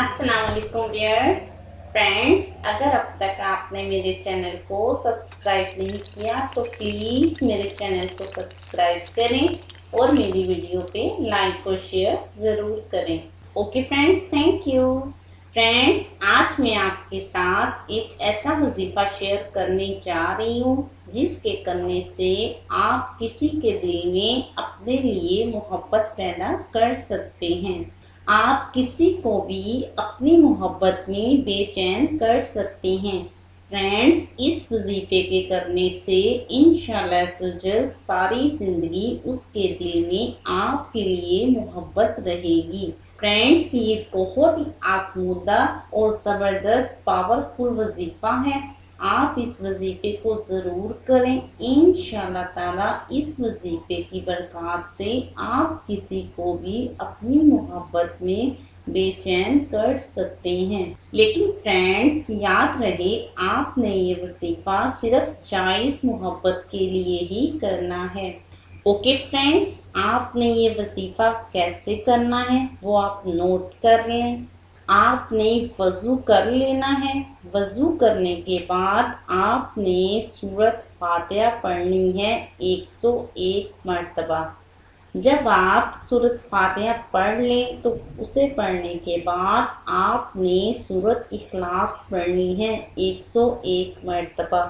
अस्सलाम वालेकुम viewers friends, अगर अब तक आपने मेरे चैनल को सब्सक्राइब नहीं किया तो प्लीज़ मेरे चैनल को सब्सक्राइब करें और मेरी वीडियो पे लाइक और शेयर ज़रूर करें। Okay friends, thank you. Friends, आज मैं आपके साथ एक ऐसा वजीफ़ा शेयर करने जा रही हूँ जिसके करने से आप किसी के दिल में अपने लिए मोहब्बत पैदा कर सकते हैं। आप किसी को भी अपनी मोहब्बत में बेचैन कर सकते हैं। फ्रेंड्स, इस वजीफे के करने से इंशाल्लाह सुजल सारी जिंदगी उसके दिल में आपके लिए मोहब्बत रहेगी। फ्रेंड्स, ये बहुत ही आजमूदा और ज़बरदस्त पावरफुल वजीफा है। आप इस वजीफे को ज़रूर करें। इंशाअल्लाह ताला इस वजीफे की बरकत से आप किसी को भी अपनी मोहब्बत में बेचैन कर सकते हैं। लेकिन फ्रेंड्स, याद रहे आपने ये वजीफा सिर्फ जायज़ मोहब्बत के लिए ही करना है। ओके फ्रेंड्स, आपने ये वजीफा कैसे करना है वो आप नोट कर लें। आपने वज़ू कर लेना है। वज़ू करने के बाद आपने सूरत फातिहा पढ़नी है 101 मरतबा। जब आप सूरत फातिहा पढ़ लें तो उसे पढ़ने के बाद आपने सूरत इखलास पढ़नी है 101 मरतबा।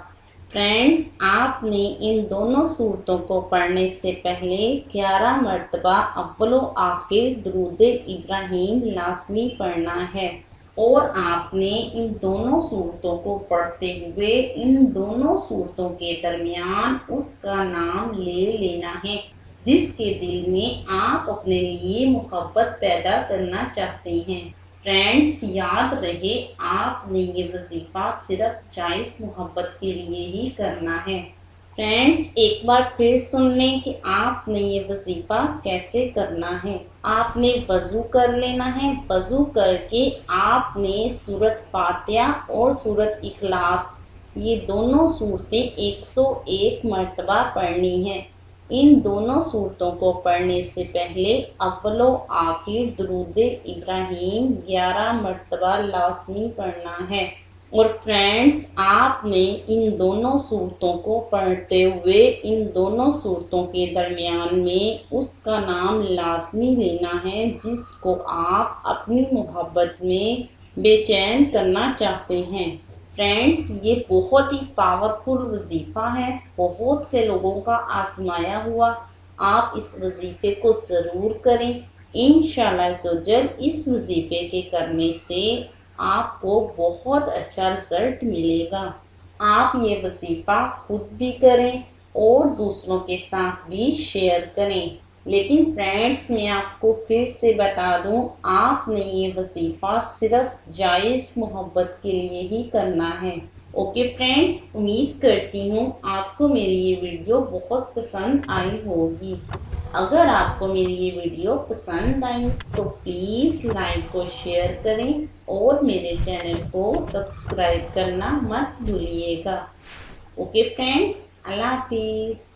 फ्रेंड्स, आपने इन दोनों सूरतों को पढ़ने से पहले 11 मरतबा अव्वलो आखिर दुरूद इब्राहीम लाजमी पढ़ना है और आपने इन दोनों सूरतों को पढ़ते हुए इन दोनों सूरतों के दरमियान उसका नाम ले लेना है जिसके दिल में आप अपने लिए मोहब्बत पैदा करना चाहते हैं। फ्रेंड्स, याद रहे आपने ये वजीफा सिर्फ जायज़ मोहब्बत के लिए ही करना है। फ्रेंड्स, एक बार फिर सुन लें कि आपने ये वजीफा कैसे करना है। आपने वज़ू कर लेना है। वज़ू करके आपने सूरत फातिहा और सूरत इखलास ये दोनों सूरतें 101 मरतबा पढ़नी है। इन दोनों सूरतों को पढ़ने से पहले अव्वलो आखिर दुरूद इब्राहीम 11 मरतबा लाजमी पढ़ना है। और फ्रेंड्स, आपने इन दोनों सूरतों को पढ़ते हुए इन दोनों सूरतों के दरमियान में उसका नाम लाजमी लेना है जिसको आप अपनी मोहब्बत में बेचैन करना चाहते हैं। फ्रेंड्स, ये बहुत ही पावरफुल वजीफ़ा है, बहुत से लोगों का आजमाया हुआ। आप इस वजीफ़े को ज़रूर करें। इंशाअल्लाह ज़ोजल इस वजीफ़े के करने से आपको बहुत अच्छा रिजल्ट मिलेगा। आप ये वजीफ़ा खुद भी करें और दूसरों के साथ भी शेयर करें। लेकिन फ्रेंड्स, मैं आपको फिर से बता दूं, आपने ये वजीफ़ा सिर्फ जायज़ मोहब्बत के लिए ही करना है। ओके फ्रेंड्स, उम्मीद करती हूँ आपको मेरी ये वीडियो बहुत पसंद आई होगी। अगर आपको मेरी ये वीडियो पसंद आई तो प्लीज़ लाइक और शेयर करें और मेरे चैनल को सब्सक्राइब करना मत भूलिएगा। ओके फ्रेंड्स, अल्लाह हाफिज़।